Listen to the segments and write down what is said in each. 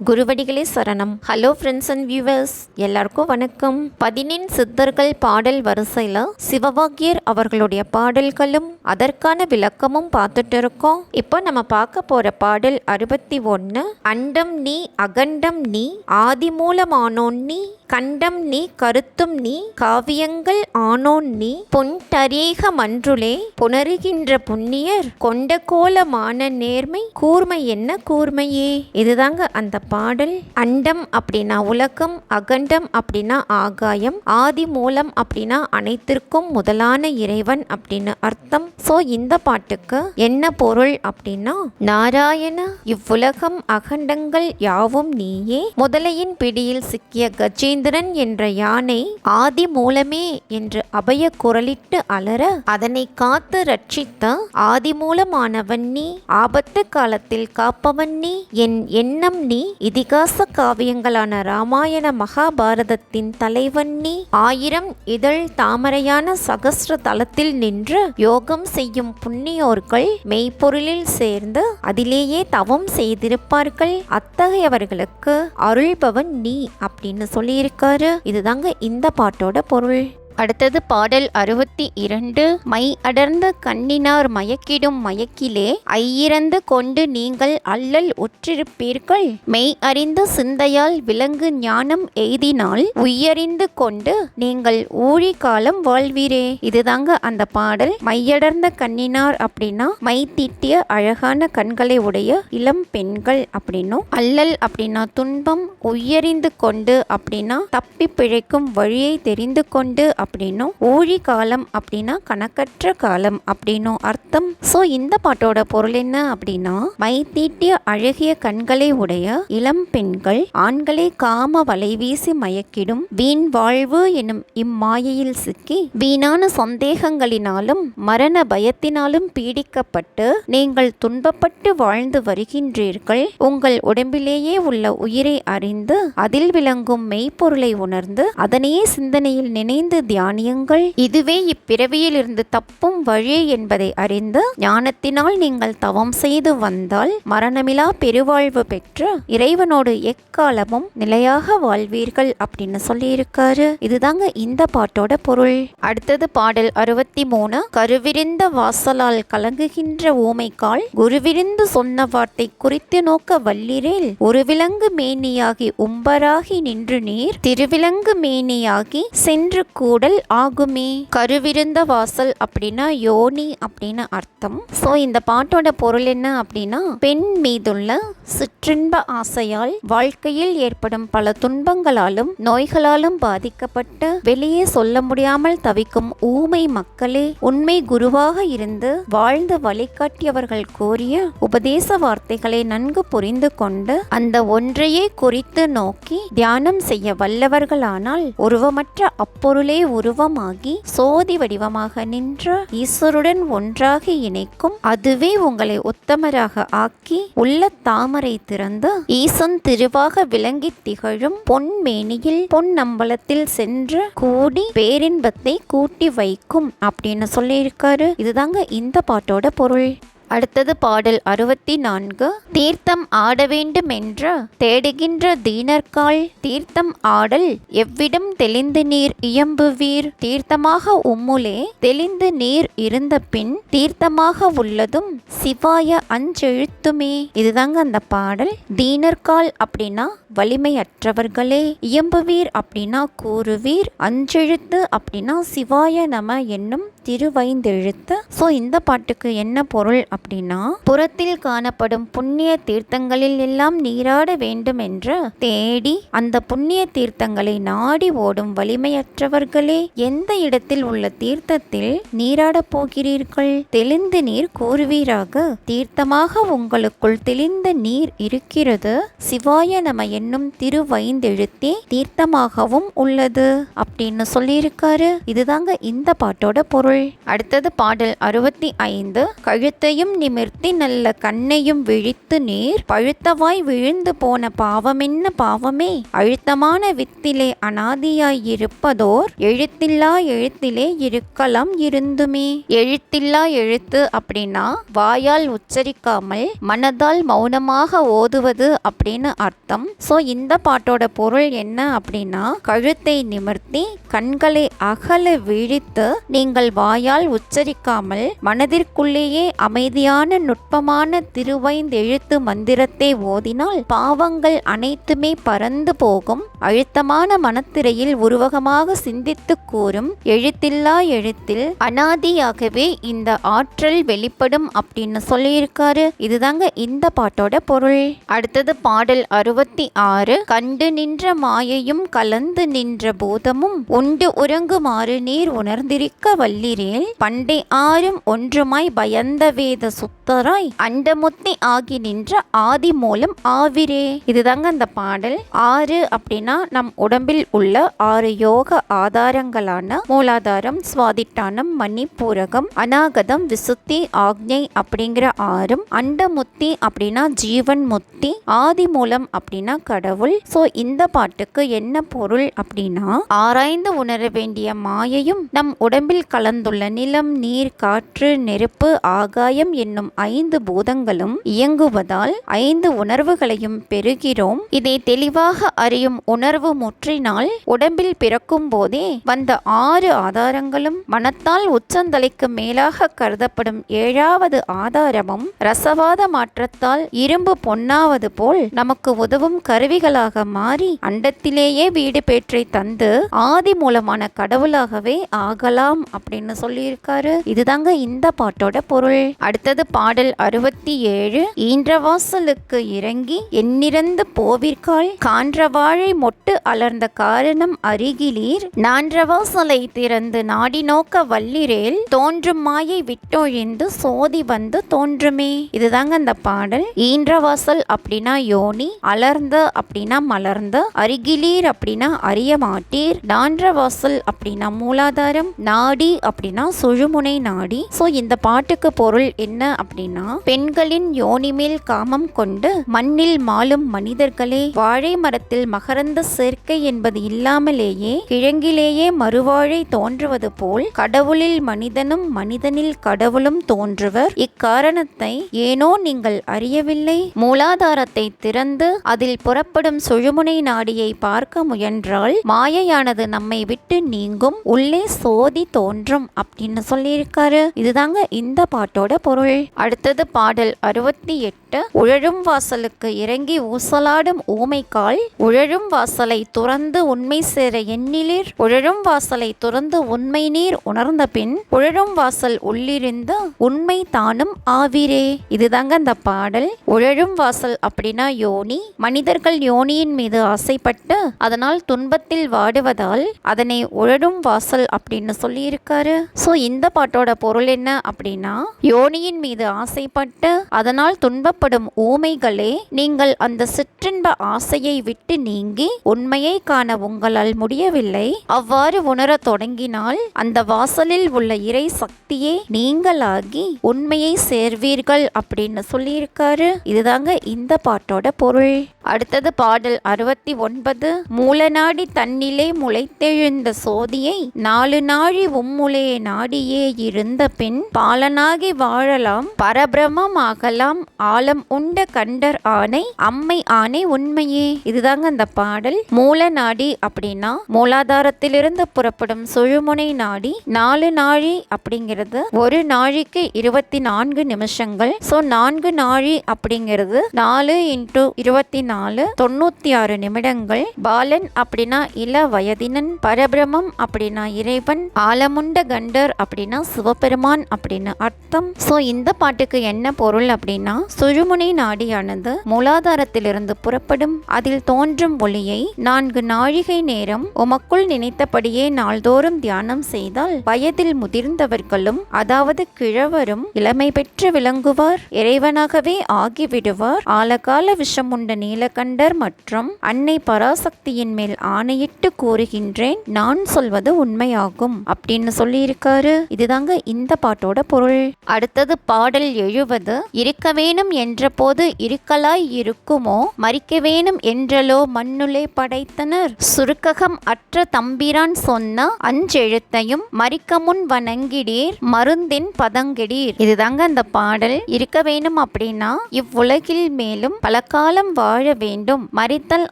குருவடிகளே சரணம். Hello friends and viewers, எல்லாருக்கும் வணக்கம். 14 சித்தர்கள் பாடல் வரிசையில் சிவவாக்கியர் அவர்களுடைய பாடல்களும் அதற்கான விளக்கமும் பார்த்துட்டு இருக்கோம். இப்போ நம்ம பார்க்க போற பாடல் 61. அண்டம் நீ அகண்டம் நீ ஆதிமூலமானோன் நீ கண்டம் நீ கருத்தும் நீ காவியங்கள் ஆனோன் நீ பொன்டரேக மன்றுளே புணருகின்ற புண்ணியர் கொண்ட கோலமான நேர்மை கூர்மை என்ன கூர்மையே. இதுதாங்க அந்த பாடல். அண்டம் அப்படின்னா உலகம், அகண்டம் அப்படின்னா ஆகாயம், ஆதி மூலம் அப்படின்னா அனைத்திற்கும் முதலான இறைவன் அப்படின்னு அர்த்தம். சோ இந்த பாட்டுக்கு என்ன பொருள் அப்படின்னா, நாராயண இவ்வுலகம் அகண்டங்கள் யாவும் நீயே, முதலையின் பிடியில் சிக்கிய கஜேந்திரன் என்ற யானை ஆதி மூலமே என்று அபய குரலிட்டு அலற அதனை காத்து ரட்சித்த ஆதி மூலமானவன் நீ, ஆபத்து காலத்தில் காப்பவன் நீ, என் எண்ணம் நீ, இதிகாச காவியங்களான ராமாயண மகாபாரதத்தின் தலைவன் நீ, 1000 இதழ் தாமரையான சகஸ்ர தலத்தில் நின்று யோகம் செய்யும் புண்ணியோர்கள் மெய்ப்பொருளில் சேர்ந்து அதிலேயே தவம் செய்திருப்பார்கள், அத்தகையவர்களுக்கு அருள்பவன் நீ அப்படின்னு சொல்லியிருக்காரு. இதுதாங்க இந்த பாட்டோட பொருள். அடுத்தது பாடல் 62. மை அடர்ந்த கண்ணினார் மயக்கிடும் மயக்கிலே ஐயிறந்து கொண்டு நீங்கள் அல்லல் உற்றிருப்பீர்கள், மெய் அறிந்து சிந்தையால் விலங்கு ஞானம் எய்தினால் உயறிந்து கொண்டு நீங்கள் ஊழி காலம் வாழ்வீரே. இதுதாங்க அந்த பாடல். மையடர்ந்த கண்ணினார் அப்படின்னா மை தீட்டிய அழகான கண்களை உடைய இளம் பெண்கள் அப்படின்னும், அல்லல் அப்படின்னா துன்பம், உயறிந்து கொண்டு அப்படின்னா தப்பி பிழைக்கும் வழியை தெரிந்து கொண்டு அப்படின்னும், ஊழி காலம் அப்படின்னா கணக்கற்ற காலம் அப்படின்னும் அர்த்தம். சோ இந்த பாட்டோட பொருள் என்ன அப்படின்னா, மை தீட்டிய அழகிய கண்களை உடைய இளம் பெண்கள் ஆண்களை காம வலை வீசி மயக்கிடும் வீண் வாழ்வு எனும் இம்மாயையில் சிக்கி வீணான சந்தேகங்களினாலும் மரண பயத்தினாலும் பீடிக்கப்பட்டு நீங்கள் துன்பப்பட்டு வாழ்ந்து வருகின்றீர்கள். உங்கள் உடம்பிலேயே உள்ள உயிரை அறிந்து அதில் விளங்கும் மெய்ப்பொருளை உணர்ந்து அதனையே சிந்தனையில் நினைந்து தியானியுங்கள். இதுவே இப்பிறவியிலிருந்து தப்பும் வழி என்பதை அறிந்து ஞானத்தினால் நீங்கள் தவம் செய்து வந்தால் மரணமிலா பெருவாழ்வு பெற்று இறைவனோடு எக்காலமும் நிலையாக வாழ்வீர்கள் அப்படின்னு சொல்லியிருக்காரு. இதுதாங்க இந்த பாட்டோட பொருள். அடுத்தது பாடல் 63. கருவிருந்த வாசலால் கலங்குகின்ற ஊமைக்கால் குருவிருந்து சொன்ன வார்த்தை குறித்து நோக்க வல்லிரேல், ஒரு விலங்கு மேனியாகி உம்பராகி நின்று நீர் திருவிலங்கு மேனியாகி சென்று கூடல் ஆகுமே. கருவிருந்த வாசல் அப்படின்னா யோனி அப்படின்னு அர்த்தம். சோ இந்த பாட்டோட பொருள் என்ன அப்படின்னா, பெண் மீதுள்ள சிற்றின்ப ஆசையால் வாழ்க்கையில் ஏற்படும் பல துன்பங்களாலும் நோய்களாலும் பாதிக்கப்பட்டு வெளியே சொல்ல முடியாமல் தவிக்கும் ஊமை மக்களே, உண்மை குருவாக இருந்து வாழ்ந்து வழிகாட்டியவர்கள் கூறிய உபதேச வார்த்தைகளை நன்கு புரிந்து கொண்டு அந்த ஒன்றையே குறித்து நோக்கி தியானம் செய்ய வல்லவர்களானால் உருவமற்ற அப்பொருளே உருவமாகி சோதி வடிவமாக நின்று ஈஸ்வருடன் ஒன்றாகி இணைக்கும், அதுவே உங்களை உத்தமராக ஆக்கி உள்ள தாமரை திறந்து ஈசன் திருவாக விளங்கி திகழும் பொன் மேனியில் பொன் அம்பலத்தில் சென்று கூடி பேரின்பத்தை கூட்டி வைக்கும் அப்படின்னு சொல்லியிருக்காரு. இதுதாங்க இந்த பாட்டோட பொருள். அடுத்தது பாடல் 64. தீர்த்தம் ஆட வேண்டும் என்று தேடுகின்ற தீனர்கால் தீர்த்தம் ஆடல் எவ்விடம் தெளிந்து நீர் இயம்புவீர், தீர்த்தமாக உம்முலே தெளிந்து நீர் இருந்த பின் தீர்த்தமாக உள்ளதும் சிவாய அஞ்செழுத்துமே. இதுதாங்க அந்த பாடல். தீனர்கால் அப்படின்னா வலிமையற்றவர்களே, இயம்புவீர் அப்படின்னா கூறுவீர், அஞ்செழுத்து அப்படின்னா சிவாய நம என்னும் திருவைந்தெழுத்து. சோ இந்த பாட்டுக்கு என்ன பொருள் அப்படின்னா, புறத்தில் காணப்படும் புண்ணிய தீர்த்தங்களில் எல்லாம் நீராட வேண்டும் என்று தேடி அந்த புண்ணிய தீர்த்தங்களை நாடி ஓடும் வலிமையற்றவர்களே, எந்த இடத்தில் உள்ள தீர்த்தத்தில் நீராட போகிறீர்கள்? தெளிந்து நீர் கூறுவீராக, தீர்த்தமாக உங்களுக்குள் தெளிந்த நீர் இருக்கிறது, சிவாய நம என்னும் திருவைந்தெழுத்தே தீர்த்தமாகவும் உள்ளது அப்படின்னு சொல்லியிருக்காரு. இதுதாங்க இந்த பாட்டோட பொருள். அடுத்தது பாடல் 65. கழுத்தையும் தலையும் நிமிர்த்தி நல்ல கண்ணையும் விழித்து நீர் பழுத்தவாய் விழுந்து போன பாவமென்ன பாவமே அழுத்தமான வித்திலே அனாதியாய் இருப்பதோர் எழுத்தில்லா எழுத்திலே இருக்கலாம் இருந்துமே. எழுத்தில்லா எழுத்து அப்படின்னா வாயால் உச்சரிக்காமல் மனதால் மௌனமாக ஓதுவது அப்படின்னு அர்த்தம். சோ இந்த பாட்டோட பொருள் என்ன அப்படின்னா, கழுத்தை நிமிர்த்தி கண்களை அகல விழித்து நீங்கள் வாயால் உச்சரிக்காமல் மனதிற்குள்ளேயே அமைதியான நுட்பமான திருவைந்தெழுத்து மந்திரத்தை ஓதினால் பாவங்கள் அனைத்துமே பறந்து போகும். அழுத்தமான மனத்திரையில் உருவகமாக சிந்தித்து கூறும் எழுத்தில்லா எழுத்தில் அனாதியாகவே இந்த ஆற்றல் வெளிப்படும் அப்படின்னு சொல்லியிருக்காரு. இதுதாங்க இந்த பாட்டோட பொருள். அடுத்தது பாடல் 66. கண்டு நின்ற மாயையும் கலந்து நின்ற பூதமும் உண்டு உறங்குமாறு நீர் உணர்ந்திருக்க வல்லிரேல் பண்டை ஆறும் ஒன்றுமாய் பயந்த வேத சுத்தராய் அண்டமுத்தி ஆகி நின்ற ஆதி மூலம் ஆவிரே. இதுதாங்க அந்த பாடல். 6 அப்படின்னா நம் உடம்பில் உள்ள 6 யோக ஆதாரங்களான மூலாதாரம், சுவாதிட்டானம், மணிப்பூரகம், அநாகதம், விசுத்தி, ஆக்ஞை அப்படிங்கிற 6ம், அண்டமுத்தி அப்படின்னா ஜீவன் முத்தி, ஆதி மூலம் அப்படின்னா கடவுள். சோ இந்த பாட்டுக்கு என்ன பொருள் அப்படின்னா, ஆராய்ந்து உணர வேண்டிய மாயையும் நம் உடம்பில் கலந்துள்ள நிலம், நீர், காற்று, நெருப்பு, ஆகாயம் என்னும் 5 பூதங்களும் இயங்குவதால் 5 உணர்வுகளையும் பெறுகிறோம். இதை தெளிவாக அறியும் உணர்வு முற்றினால் உடம்பில் பிறக்கும் போதே வந்த 6 ஆதாரங்களும் மனத்தால் உச்சந்தலைக்கு மேலாக கருதப்படும் 7வது ஆதாரமும் ரசவாத மாற்றத்தால் இரும்பு பொன்னாவது போல் நமக்கு உதவும் கருவிகளாக மாறி அண்டத்திலேயே வீடு பேற்றை தந்து ஆதி மூலமான கடவுளாகவே ஆகலாம் அப்படின்னு சொல்லியிருக்காரு. இதுதாங்க இந்த பாட்டோட பொருள். அடுத்தது பாடல் 67. ஈன்றவாசலுக்கு இறங்கி எண்ணிறந்து போவிற்கால் கான்றவாழை மொட்டு அலர்ந்த காரணம் அருகிலீர் நான்றவாசலை திறந்து நாடி நோக்க வல்லிரேல் தோன்றும் மாயை விட்டொழிந்து சோதி வந்து தோன்றுமே. இதுதாங்க அந்த பாடல். ஈன்றவாசல் அப்படின்னா யோனி, அலர்ந்த அப்படின்னா மலர்ந்த, அருகிலீர் அப்படின்னா அறிய மாட்டீர், நான்றவாசல் அப்படின்னா மூலாதாரம், நாடி அப்படின்னா சுழுமுனை நாடி. சோ இந்த பாட்டுக்கு பொருள் என்ன அப்படின்னா, பெண்களின் யோனி மேல் காமம் கொண்டு மண்ணில் மாளும் மனிதர்களே, வாழை மரத்தில் மகரந்த சேர்க்கை என்பது இல்லாமலேயே கிழங்கிலேயே மறுவாழை தோன்றுவது போல் கடவுளில் மனிதனும் மனிதனில் கடவுளும் தோன்றுவர். இக்காரணத்தை ஏனோ நீங்கள் அறியவில்லை. மூலாதாரத்தை திறந்து அதில் புறப்படும் சுழுமுனை நாடியை பார்க்க முயன்றால் மாயையானது நம்மை விட்டு நீங்கும், உள்ளே சோதி தோன்றும் அப்படின்னு சொல்லியிருக்காரு. இதுதாங்க இந்த பாட்டோட பொருள். அடுத்தது பாடல் 68. உழழும் வாசலுக்கு இறங்கி ஊசலாடும் ஊமைக்கால் உழழும் வாசலை துறந்து உண்மை சேர எண்ணிலிர் உழழும் வாசலை துறந்து உண்மை நீர் உணர்ந்த பின் உழழும் வாசல் உள்ளிருந்த உண்மை தானும் ஆவிரே. இதுதாங்க அந்த பாடல். உழழும் வாசல் அப்படின்னா யோனி. மனிதர்கள் யோனியின் மீது ஆசைப்பட்டு அதனால் துன்பத்தில் வாடுவதால் அதனை உழழும் வாசல் அப்படின்னு சொல்லியிருக்காரு. சோ இந்த பாட்டோட பொருள் என்ன அப்படின்னா, யோனியின் மீது ஆசைப்பட்டு அதனால் துன்பப்படும் ஊமைகளே, நீங்கள் அந்த சிற்றின்ப ஆசையை விட்டு நீங்கி உண்மையை காண உங்களால் முடியவில்லை. அவ்வாறு உணர தொடங்கினால் அந்த வாசலில் உள்ள இறை சக்தியே நீங்களாகி உண்மையை சேர்வீர்கள் அப்படின்னு சொல்லியிருக்காரு. இதுதாங்க இந்த பாட்டோட பொருள். அடுத்தது பாடல் 69. மூலநாடி தன்னிலே முளைத்தெழுந்த சோதியை 4 நாழி உம்முலே நாடியே இருந்த பின் பாலனாகி வாழலாம் பரபிரமம் ஆகலாம் ஆலம் உண்ட கண்டர் ஆணை அம்மை ஆணை உண்மையே. இதுதாங்க அந்த பாடல். மூல நாடி அப்படின்னா மூலாதாரத்திலிருந்து புறப்படும் சுழுமுனை நாடி. 4 நாழி அப்படிங்கிறது ஒரு நாழிக்கு 24 நிமிஷங்கள். சோ 4 நாழி அப்படிங்கிறது 4 × 24 96 நிமிடங்கள். பாலன் அப்படின்னா இள வயதினன், பரபிரமம் அப்படின்னா இறைவன், ஆலமுண்ட கண்டர் அப்படின்னா சிவபெருமான் அப்படின்னு அர்த்தம். சோ இந்த பாட்டுக்கு என்ன பொருள் அப்படின்னா, சுழுமுனை நாடியானது மூலாதாரத்திலிருந்து புறப்படும் அதில் தோன்றும் ஒளியை 4 நாழிகை நேரம் உமக்குள் நினைத்தபடியே நாள்தோறும் தியானம் செய்தால் வயதில் முதிர்ந்தவர்களும் அதாவது கிழவரும் இளமை பெற்று விளங்குவார், இறைவனாகவே ஆகிவிடுவார். ஆலகால விஷம் உண்ட நீலகண்டர் மற்றும் அன்னை பராசக்தியின் மேல் ஆணையிட்டு கூறுகின்றேன், நான் சொல்வது உண்மையாகும் அப்படின்னு சொல்லியிருக்காரு. இதுதாங்க இந்த பாட்டோட பொருள். அடுத்தது பாடல் 70 இருக்க வேணும் என்ற போது இருக்கலாய் இருக்குமோ மறிக்க வேணும் என்றலோ மண்ணுலே படைத்தனர் சுருக்ககம் அற்ற தம்பிரான் சொன்ன அஞ்செழுத்தையும் மறிக்க முன் வணங்கிடீர் மருந்தின் பதங்கிடீர். இதுதாங்க அந்த பாடல். இருக்க வேணும் அப்படின்னா இவ்வுலகில் மேலும் பல காலம் வாழ வேண்டும். மறித்தல்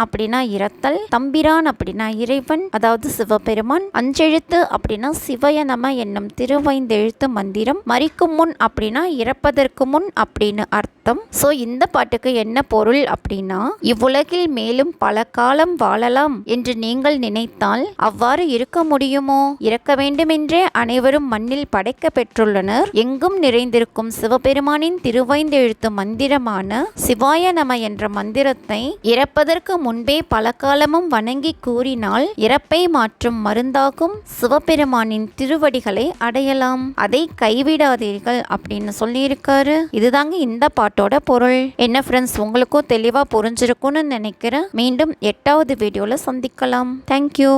அப்படின்னா இறத்தல், தம்பிரான் அப்படின்னா இறைவன் அதாவது சிவபெருமான், அஞ்செழுத்து அப்படின்னா சிவய நம என்னும் திருவைந்தெழுத்து மந்திரம், மறிக்கும் முன் அப்படின்னா இறப்பதற்கு முன் அப்படின்னு அர்த்தம். சோ இந்த பாட்டுக்கு என்ன பொருள் அப்படின்னா இவ்வுலகில் மேலும் பல காலம் வாழலாம் என்று நீங்கள் நினைத்தால் அவ்வாறு இருக்க முடியுமோ? இறக்க வேண்டுமென்றே அனைவரும் மண்ணில் படைக்க பெற்றுள்ளனர். எங்கும் நிறைந்திருக்கும் சிவபெருமானின் திருவைந்தெழுத்து மந்திரமான சிவாய நம என்ற மந்திரத்தை இறப்பதற்கு முன்பே பல காலமும் வணங்கி கூறினால் இறப்பை மாற்றும் மருந்தாகும் சிவபெருமானின் திருவடிகளை அடையலாம். அதை கைவிடாதீர்கள் அப்படின்னு சொல்லியிருக்காரு. இதுதாங்க இந்த பாட்டோட பொருள். என்ன ஃப்ரெண்ட்ஸ், உங்களுக்கும் தெளிவா புரிஞ்சிருக்கும்னு நினைக்கிறேன். மீண்டும் 8வது வீடியோல சந்திக்கலாம். தேங்க்யூ.